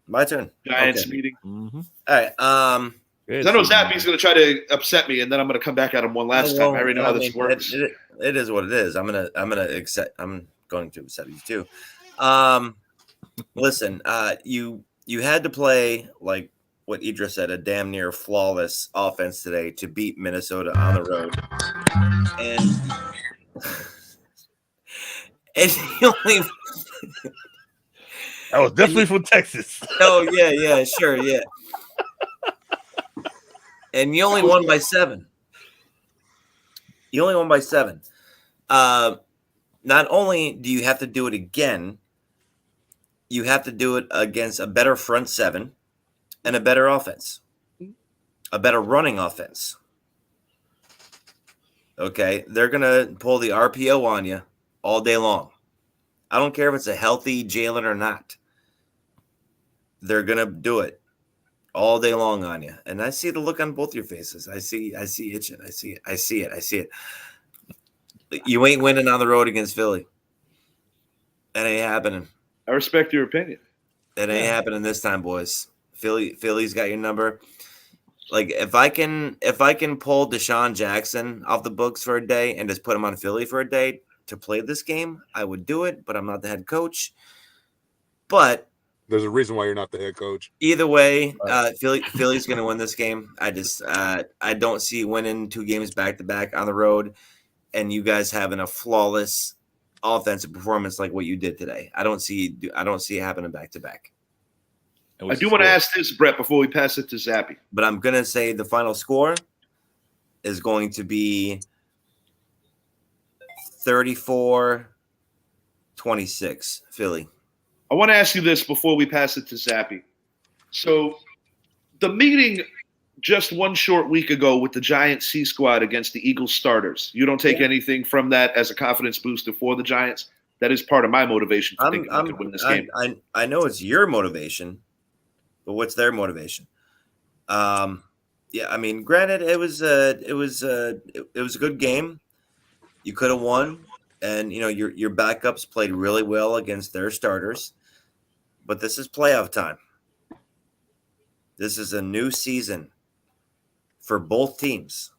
My turn. Giants meeting? Mm-hmm. All right. I know Zappy's going to try to upset me, and then I'm going to come back at him one last time. I already know how this works. It is what it is. I'm going to accept you too. Listen, you had to play, like what Idris said, a damn near flawless offense today to beat Minnesota on the road, and you only. That was definitely from Texas. Oh yeah, sure, yeah. And you only won by 7. Not only do you have to do it again, you have to do it against a better front 7 and a better offense, a better running offense. Okay, they're gonna pull the RPO on you all day long. I don't care if it's a healthy Jalen or not. They're gonna do it all day long on you, and I see the look on both your faces. I see itching. I see it. You ain't winning on the road against Philly. That ain't happening. I respect your opinion. That ain't happening this time, boys. Philly's got your number. Like if I can pull Deshaun Jackson off the books for a day and just put him on Philly for a day to play this game, I would do it, but I'm not the head coach. But there's a reason why you're not the head coach. Either way, Philly's going to win this game. I don't see winning 2 games back to back on the road, and you guys having a flawless offensive performance like what you did today. I don't see it happening back to back. I do want to ask this, Brett, before we pass it to Zappy. But I'm going to say the final score is going to be 34-26 Philly. I want to ask you this before we pass it to Zappy. So the meeting just one short week ago with the Giants C squad against the Eagles starters, you don't take anything from that as a confidence booster for the Giants? That is part of my motivation for thinking we could win this game. I know it's your motivation, but what's their motivation? Yeah, I mean, granted, it was a good game. You could have won, and your backups played really well against their starters. But this is playoff time. This is a new season for both teams.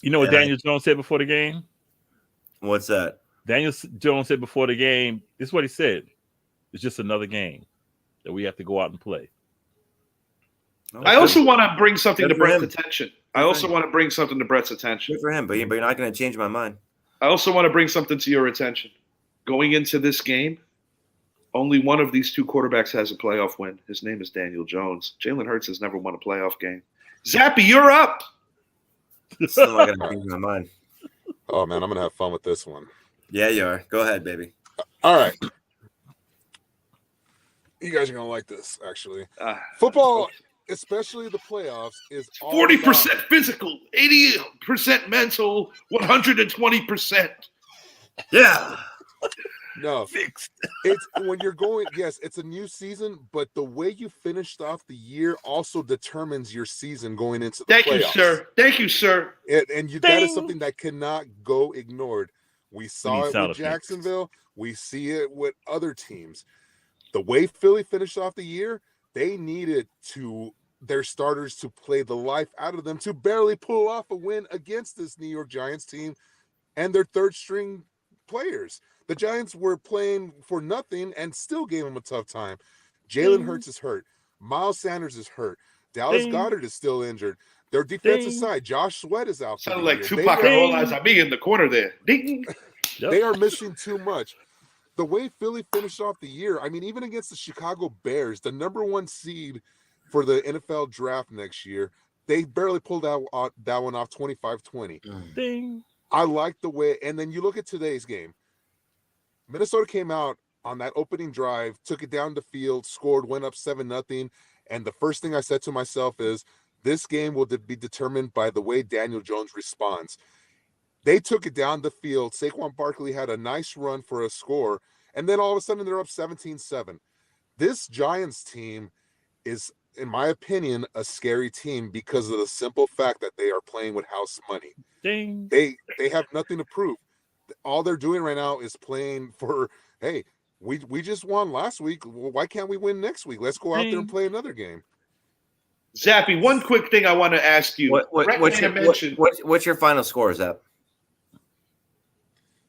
You know what Daniel Jones said before the game? What's that? Daniel Jones said before the game, this is what he said. It's just another game that we have to go out and play. I also want to bring something to Brett's attention. Good for him, but you're not going to change my mind. I also want to bring something to your attention. Going into this game, only one of these 2 quarterbacks has a playoff win. His name is Daniel Jones. Jalen Hurts has never won a playoff game. Zappy, you're up. Still not going to change my mind. Oh, man, I'm going to have fun with this one. Yeah, you are. Go ahead, baby. All right. You guys are going to like this, actually. Football, especially the playoffs, is all 40% physical, 80% mental, 120%. Yeah. No, Fixed. It's when you're going. Yes, it's a new season, but the way you finished off the year also determines your season going into the playoffs. Thank you, sir. And that is something that cannot go ignored. We saw it with Jacksonville. We see it with other teams. The way Philly finished off the year, they needed their starters to play the life out of them to barely pull off a win against this New York Giants team and their third string players. The Giants were playing for nothing and still gave them a tough time. Jalen Hurts is hurt. Miles Sanders is hurt. Dallas Goedert is still injured. Their defensive side, Josh Sweat, is out for Sounded the like year. Tupac and All Eyes on Me in the corner there. Ding. They are missing too much. The way Philly finished off the year, I mean, even against the Chicago Bears, the number 1 seed for the NFL draft next year, they barely pulled that one off 25-20. Ding. I like the way, and then you look at today's game. Minnesota came out on that opening drive, took it down the field, scored, went up 7-0. And the first thing I said to myself is, this game will be determined by the way Daniel Jones responds. They took it down the field. Saquon Barkley had a nice run for a score, and then all of a sudden they're up 17-7. This Giants team is, in my opinion, a scary team because of the simple fact that they are playing with house money. Ding. They have nothing to prove. All they're doing right now is playing for, hey, we just won last week. Why can't we win next week? Let's go out there and play another game. Zappy, one quick thing I want to ask you. What's your final score, Zap?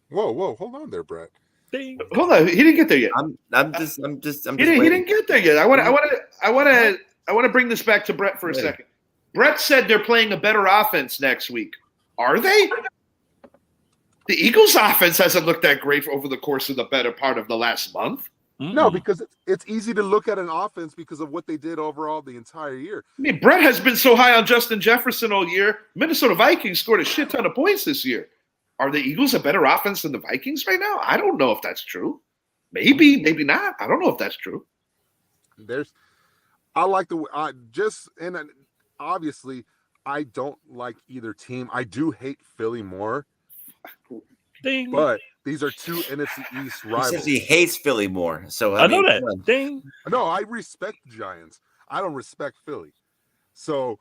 Whoa, hold on there, Brett. Ding. Hold on, he didn't get there yet. He He didn't get there yet. I want to bring this back to Brett for a second. Brett said they're playing a better offense next week. Are they? The Eagles' offense hasn't looked that great over the course of the better part of the last month. No, because it's easy to look at an offense because of what they did overall the entire year. I mean, Brett has been so high on Justin Jefferson all year. Minnesota Vikings scored a shit ton of points this year. Are the Eagles a better offense than the Vikings right now? I don't know if that's true. Maybe not. I don't know if that's true. Obviously, I don't like either team. I do hate Philly more. Ding. But these are two NFC East rivals. He says he hates Philly more. So I know that. Ding. No, I respect the Giants. I don't respect Philly. So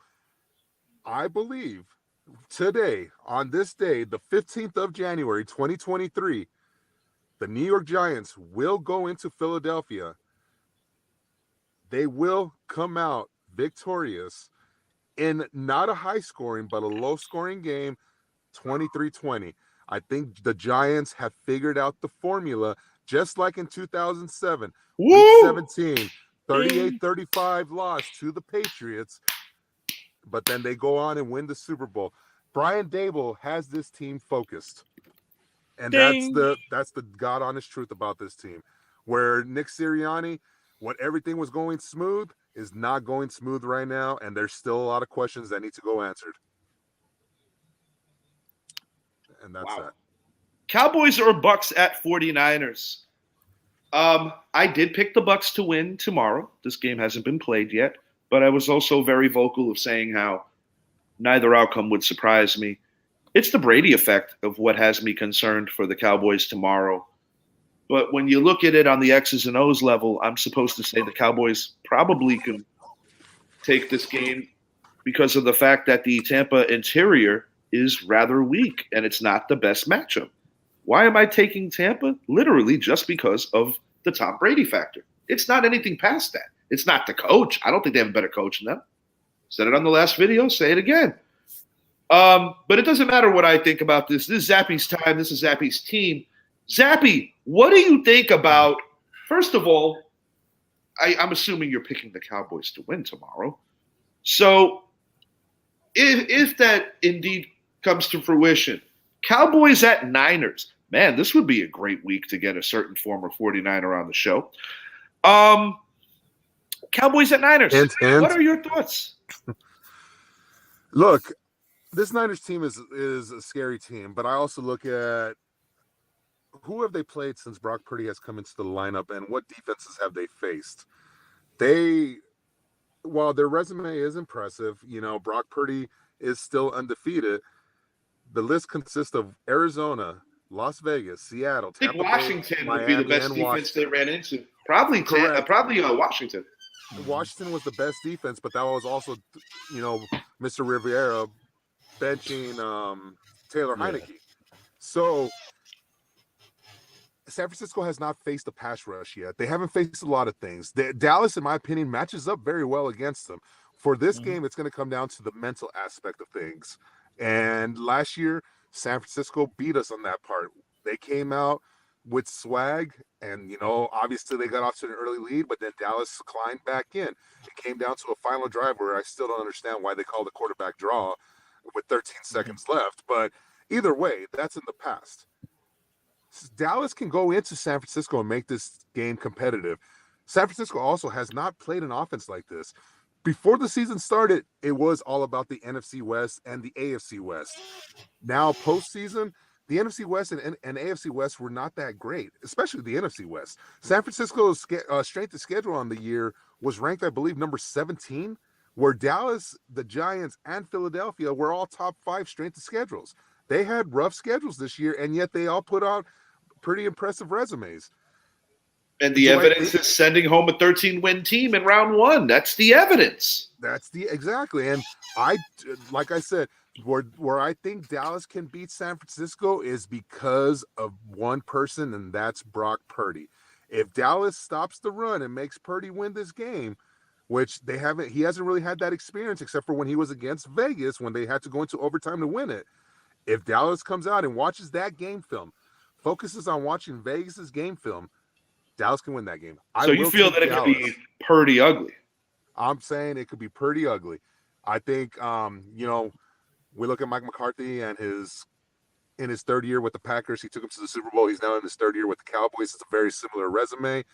I believe today, on this day, the 15th of January, 2023, the New York Giants will go into Philadelphia. They will come out victorious in not a high scoring, but a low scoring game, 23-20. I think the Giants have figured out the formula, just like in 2007. Woo! Week 17, 38-35 loss to the Patriots, but then they go on and win the Super Bowl. Brian Dable has this team focused, and that's the God honest truth about this team. Where Nick Sirianni, when everything was going smooth, is not going smooth right now, and there's still a lot of questions that need to go answered. And that's that. Cowboys or Bucks at 49ers? I did pick the Bucks to win tomorrow. This game hasn't been played yet, but I was also very vocal of saying how neither outcome would surprise me. It's the Brady effect of what has me concerned for the Cowboys tomorrow. But when you look at it on the X's and O's level, I'm supposed to say the Cowboys probably can take this game because of the fact that the Tampa interior is rather weak, and it's not the best matchup. Why am I taking Tampa? Literally just because of the Tom Brady factor. It's not anything past that. It's not the coach. I don't think they have a better coach than them. Said it on the last video. Say it again. But it doesn't matter what I think about this. This is Zappy's time. This is Zappy's team. Zappy, what do you think about, first of all, I'm assuming you're picking the Cowboys to win tomorrow. So if that indeed comes to fruition, Cowboys at Niners. Man, this would be a great week to get a certain former 49er on the show. Cowboys at Niners. What are your thoughts? Look, this Niners team is a scary team, but I also look at who have they played since Brock Purdy has come into the lineup and what defenses have they faced. While their resume is impressive, Brock Purdy is still undefeated. The list consists of Arizona, Las Vegas, Seattle, Tampa Bay, Washington would Miami, be the best defense they ran into. Probably Washington. Washington was the best defense, but that was also, Mr. Rivera benching Taylor Heineke. So San Francisco has not faced a pass rush yet. They haven't faced a lot of things. Dallas, in my opinion, matches up very well against them. For this game, it's going to come down to the mental aspect of things. And last year, San Francisco beat us on that part. They came out with swag, and obviously they got off to an early lead, but then Dallas climbed back in. It came down to a final drive where I still don't understand why they called a quarterback draw with 13 seconds left. But either way, that's in the past. Dallas can go into San Francisco and make this game competitive. San Francisco also has not played an offense like this. Before the season started, it was all about the NFC West and the AFC West. Now, postseason, the NFC West and AFC West were not that great, especially the NFC West. San Francisco's strength of schedule on the year was ranked, I believe, number 17, where Dallas, the Giants, and Philadelphia were all top 5 strength of schedules. They had rough schedules this year, and yet they all put out pretty impressive resumes. And the evidence is sending home a 13-win team in round 1. That's the evidence. Exactly. And like I said, where I think Dallas can beat San Francisco is because of one person, and that's Brock Purdy. If Dallas stops the run and makes Purdy win this game, which he hasn't really had that experience except for when he was against Vegas when they had to go into overtime to win it. If Dallas comes out and watches that game film, focuses on watching Vegas's game film, Dallas can win that game. So you feel that it could be pretty ugly? I'm saying it could be pretty ugly. I think, we look at Mike McCarthy and in his third year with the Packers, he took them to the Super Bowl. He's now in his third year with the Cowboys. It's a very similar resume.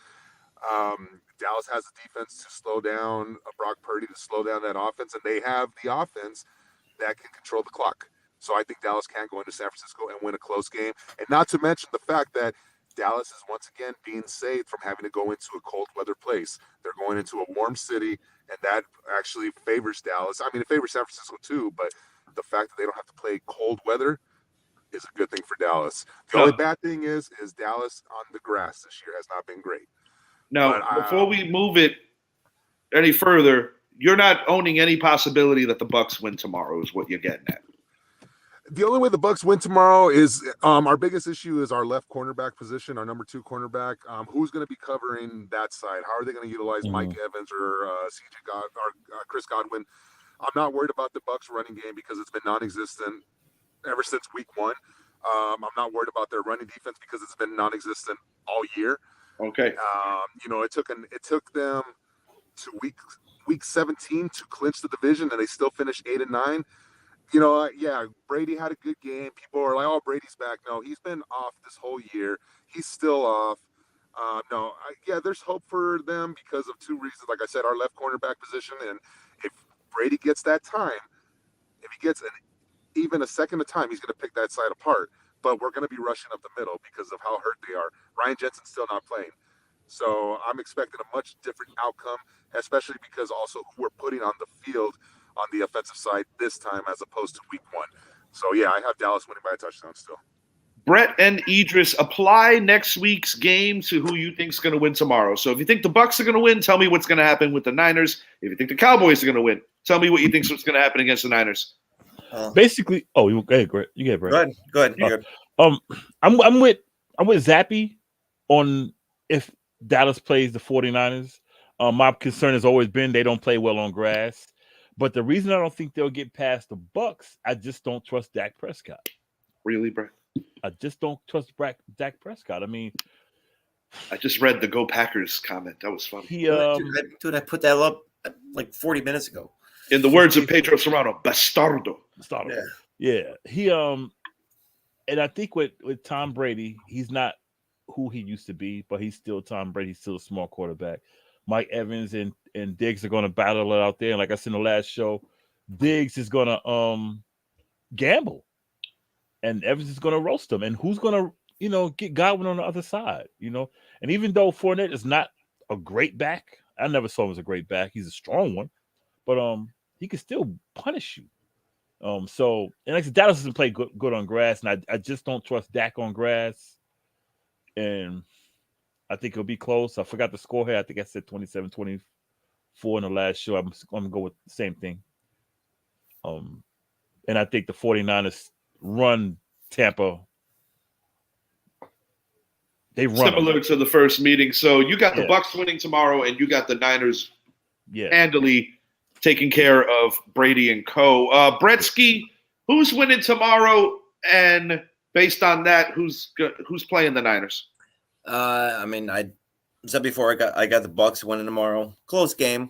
Dallas has the defense to slow down Brock Purdy, to slow down that offense, and they have the offense that can control the clock. So I think Dallas can go into San Francisco and win a close game. And not to mention the fact that Dallas is once again being saved from having to go into a cold weather place. They're going into a warm city, and that actually favors Dallas. I mean, it favors San Francisco too, but the fact that they don't have to play cold weather is a good thing for Dallas. The only bad thing is Dallas on the grass this year has not been great. Now, before we move it any further, you're not owning any possibility that the Bucs win tomorrow is what you're getting at. The only way the Bucs win tomorrow is our biggest issue is our left cornerback position, our number 2 cornerback. Who's going to be covering that side? How are they going to utilize Mike Evans or Chris Godwin? I'm not worried about the Bucs running game because it's been non-existent ever since week 1. I'm not worried about their running defense because it's been non-existent all year. Okay. It took them to week 17 to clinch the division, and they still finished 8-9. Brady had a good game. People are like, "Oh, Brady's back." No, he's been off this whole year. He's still off. There's hope for them because of 2 reasons. Like I said, our left cornerback position, and if Brady gets that time, if he gets even a second of time, he's going to pick that side apart. But we're going to be rushing up the middle because of how hurt they are. Ryan Jensen's still not playing. So I'm expecting a much different outcome, especially because also who we're putting on the field on the offensive side this time as opposed to week 1. So, I have Dallas winning by a touchdown still. Brett and Idris, apply next week's game to who you think is going to win tomorrow. So if you think the Bucs are going to win, tell me what's going to happen with the Niners. If you think the Cowboys are going to win, tell me what you think is going to happen against the Niners. Basically, you get Brett. You get Brett. Go ahead. I'm with Zappy on if Dallas plays the 49ers. My concern has always been they don't play well on grass. But the reason I don't think they'll get past the Bucs, I just don't trust Dak Prescott. Really, Brett? I just don't trust Dak Prescott. I mean, I just read the Go Packers comment. That was funny. I put that up like 40 minutes ago. In the words of Pedro Serrano, bastardo. Yeah. He and I think with Tom Brady, he's not who he used to be, but he's still Tom Brady. He's still a small quarterback. Mike Evans and Diggs are going to battle it out there. And like I said in the last show, Diggs is going to gamble, and Evans is going to roast him. And who's going to get Godwin on the other side? And even though Fournette is not a great back, I never saw him as a great back. He's a strong one, but he can still punish you. And like I said, Dallas doesn't play good on grass, and I just don't trust Dak on grass. And I think it'll be close. I forgot the score here. I think I said 27-24 in the last show. I'm going to go with the same thing. And I think the 49ers run Tampa. They run similar to the first meeting. So you got the Bucs winning tomorrow, and you got the Niners handily taking care of Brady and co. Bretsky, who's winning tomorrow? And based on that, who's playing the Niners? I mean, I said before, I got the Bucks winning tomorrow. Close game.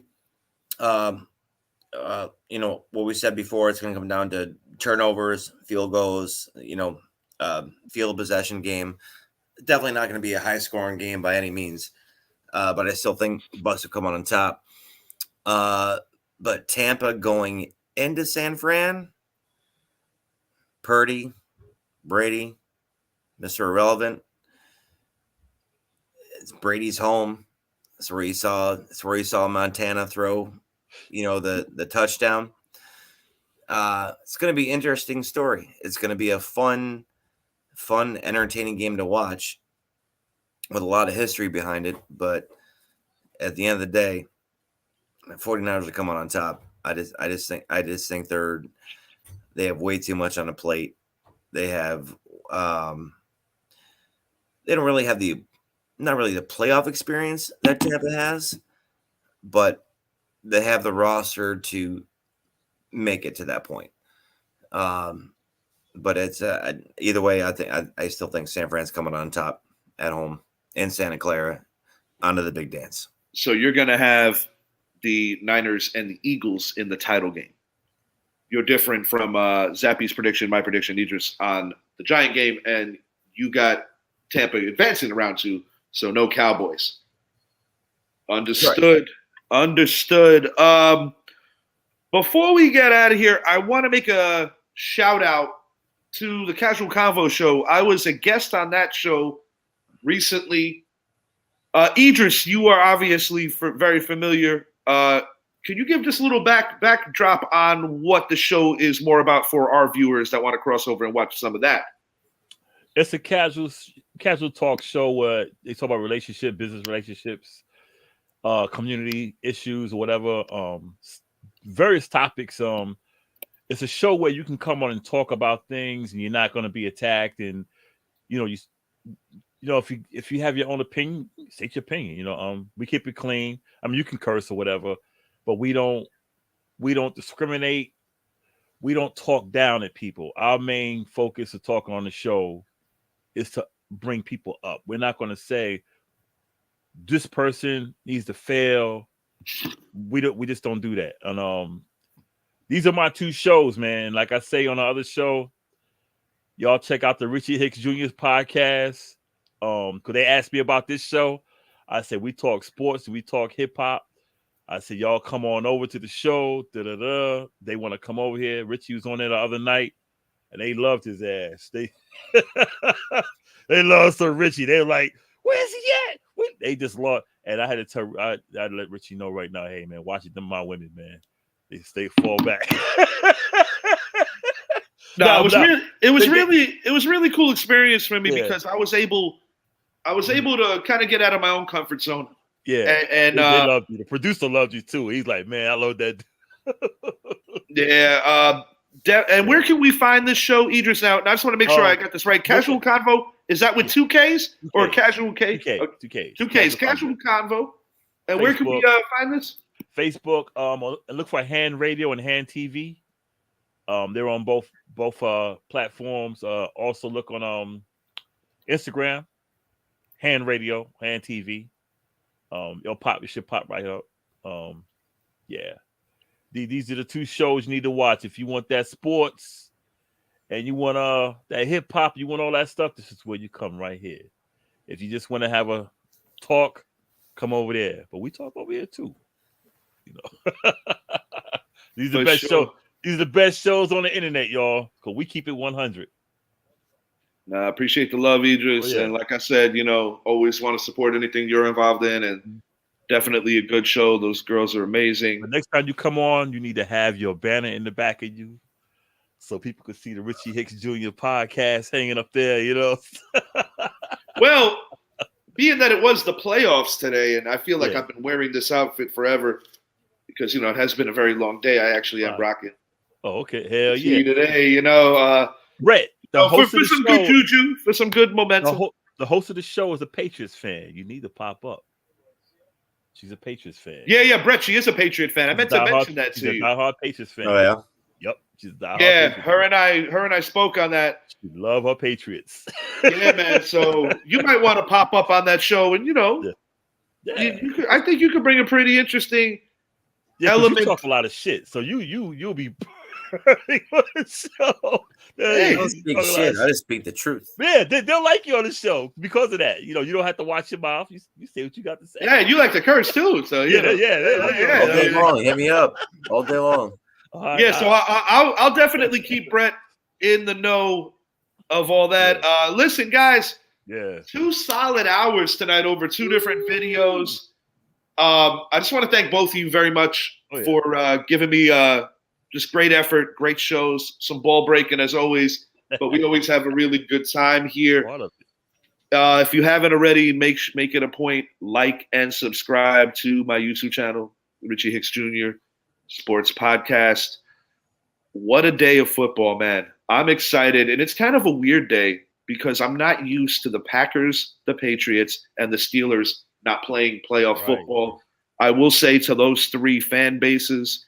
You know what we said before. It's going to come down to turnovers, field goals. You know, field possession game. Definitely not going to be a high scoring game by any means. But I still think Bucks will come on top. But Tampa going into San Fran, Purdy, Brady, Mr. Irrelevant. It's Brady's home. That's where he saw Montana throw, you know, the touchdown. It's going to be an interesting story. It's going to be a fun, entertaining game to watch with a lot of history behind it. But at the end of the day, the 49ers are coming on top. I just think they have way too much on the plate. They have they don't really have not really the playoff experience that Tampa has, but they have the roster to make it to that point. But it's either way. I still think San Fran's coming on top at home in Santa Clara onto the big dance. So you're going to have the Niners and the Eagles in the title game. You're different from Zappy's prediction, my prediction, Idris, on the Giant game, and you got Tampa advancing to round 2, so no Cowboys. Understood. Right. Understood. Before we get out of here, I want to make a shout out to the Casual Convo show. I was a guest on that show recently. Idris, you are obviously very familiar. Can you give just a little backdrop on what the show is more about for our viewers that want to cross over and watch some of that? It's a casual talk show where they talk about business relationships, community issues, or whatever, various topics. It's a show where you can come on and talk about things, and you're not going to be attacked. And you know, if you have your own opinion, state your opinion. You know, we keep it clean. I mean, you can curse or whatever, but we don't discriminate. We don't talk down at people. Our main focus of talking on the show is to bring people up. We're not going to say this person needs to fail. We just don't do that. And these are my 2 shows, man. Like I say on the other show, y'all check out the Richie Hicks Jr.'s podcast. Because they asked me about this show. I said, we talk sports, we talk hip hop. I said, y'all come on over to the show. Da-da-da. They want to come over here. Richie was on there the other night, and they loved his ass. They loved Sir Richie. They were like, where's he at? They just loved. And I had to let Richie know right now, hey, man, watch it, them my women, man. They fall back. It was really cool experience for me because I was able to kind of get out of my own comfort zone. Yeah, and they loved you. The producer loved you too. He's like, man, I love that. Yeah. And where can we find this show, Idris? Now, I just want to make sure I got this right. Casual Convo, is that with 2 Ks or Casual K? 2 Ks. 2 Ks. Casual Convo. And Facebook. Where can we find this? Facebook. Look for Hand Radio and Hand TV. They're on both platforms. Also look on Instagram, Hand Radio, Hand TV. It should pop right up. Yeah. These are the 2 shows you need to watch. If you want that sports and you want that hip hop, you want all that stuff, this is where you come right here. If you just want to have a talk, come over there. But we talk over here too. You know. These are the best shows. These are the best shows on the internet, y'all, because we keep it 100. I appreciate the love, Idris. And like I said, always want to support anything you're involved in. And definitely a good show. Those girls are amazing. The next time you come on, you need to have your banner in the back of you so people can see the Richie Hicks Jr. podcast hanging up there, Well, being that it was the playoffs today, and I feel like I've been wearing this outfit forever because, it has been a very long day. I actually am rocking. Oh, okay. Hell yeah. Today, Brett, for some good juju, for some good momentum. The host of the show is a Patriots fan. You need to pop up. She's a Patriots fan. Yeah, Brett, she is a Patriot fan. I meant to mention that to you. She's a diehard Patriots fan. Oh, yeah? Yep. She's diehard Yeah, Patriots. her and I spoke on that. She love her Patriots. Yeah, man. So you might want to pop up on that show, and Yeah. I think you could bring a pretty interesting Yeah, because you element. talk a lot of shit, so you'll be perfect on the show. Hey, I don't speak shit. I just speak the truth. Yeah, they'll like you on the show because of that. You don't have to watch your mouth. You say what you got to say. Yeah, you like to curse too, so Yeah. All day long, hit me up all day long. So I'll definitely keep Brett in the know of all that. Yeah. Listen, guys. Yeah. 2 solid hours tonight over 2 different videos. I just want to thank both of you very much for giving me just great effort, great shows, some ball breaking as always. But we always have a really good time here. If you haven't already, make it a point, like and subscribe to my YouTube channel, Richie Hicks Jr. Sports Podcast. What a day of football, man. I'm excited. And it's kind of a weird day because I'm not used to the Packers, the Patriots, and the Steelers not playing playoff football. I will say to those 3 fan bases,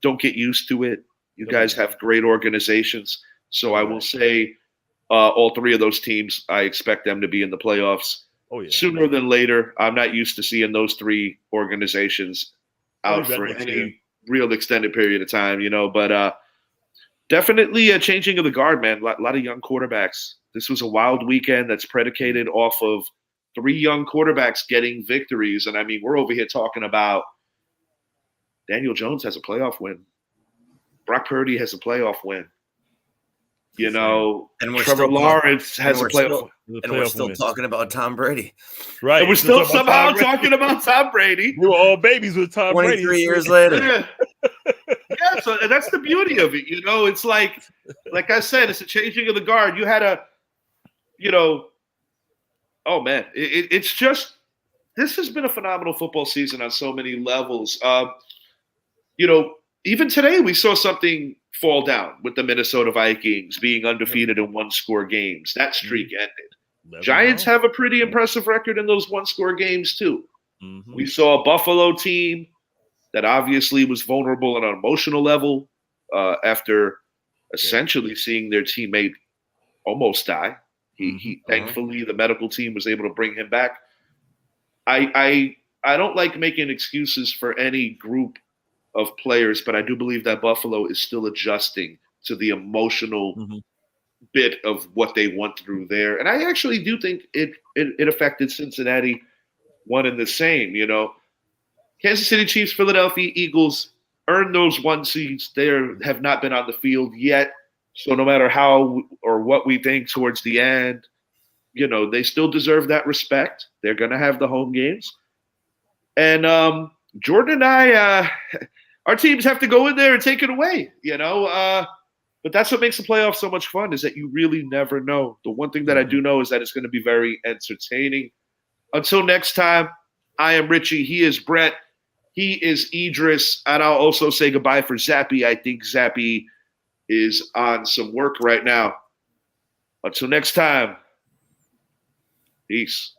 don't get used to it. You guys have great organizations. So I will say all 3 of those teams, I expect them to be in the playoffs sooner than later. I'm not used to seeing those 3 organizations out for any real extended period of time, but definitely a changing of the guard, man. A lot of young quarterbacks. This was a wild weekend that's predicated off of 3 young quarterbacks getting victories. And I mean, we're over here talking about Daniel Jones has a playoff win. Brock Purdy has a playoff win. And Trevor Lawrence has a playoff win. And we're still talking about Tom Brady. Right. And we're still somehow talking about Tom Brady. We were all babies with Tom Brady. 23 years later. Yeah, so that's the beauty of it. It's like I said, it's a changing of the guard. You had oh man, it's just, this has been a phenomenal football season on so many levels. Even today we saw something fall down with the Minnesota Vikings being undefeated in 1-score games. That streak ended. Giants have a pretty impressive record in those 1-score games too. Mm-hmm. We saw a Buffalo team that obviously was vulnerable on an emotional level after essentially seeing their teammate almost die. He thankfully the medical team was able to bring him back. I don't like making excuses for any group of players, but I do believe that Buffalo is still adjusting to the emotional bit of what they went through there. And I actually do think it affected Cincinnati one and the same, Kansas City Chiefs, Philadelphia Eagles earned those 1 seeds. They have not been on the field yet. So no matter how or what we think towards the end, they still deserve that respect. They're going to have the home games. And Jordan and I, our teams have to go in there and take it away, But that's what makes the playoffs so much fun, is that you really never know. The one thing that I do know is that it's going to be very entertaining. Until next time, I am Richie. He is Brett. He is Idris. And I'll also say goodbye for Zappy. I think Zappy is on some work right now. Until next time, peace.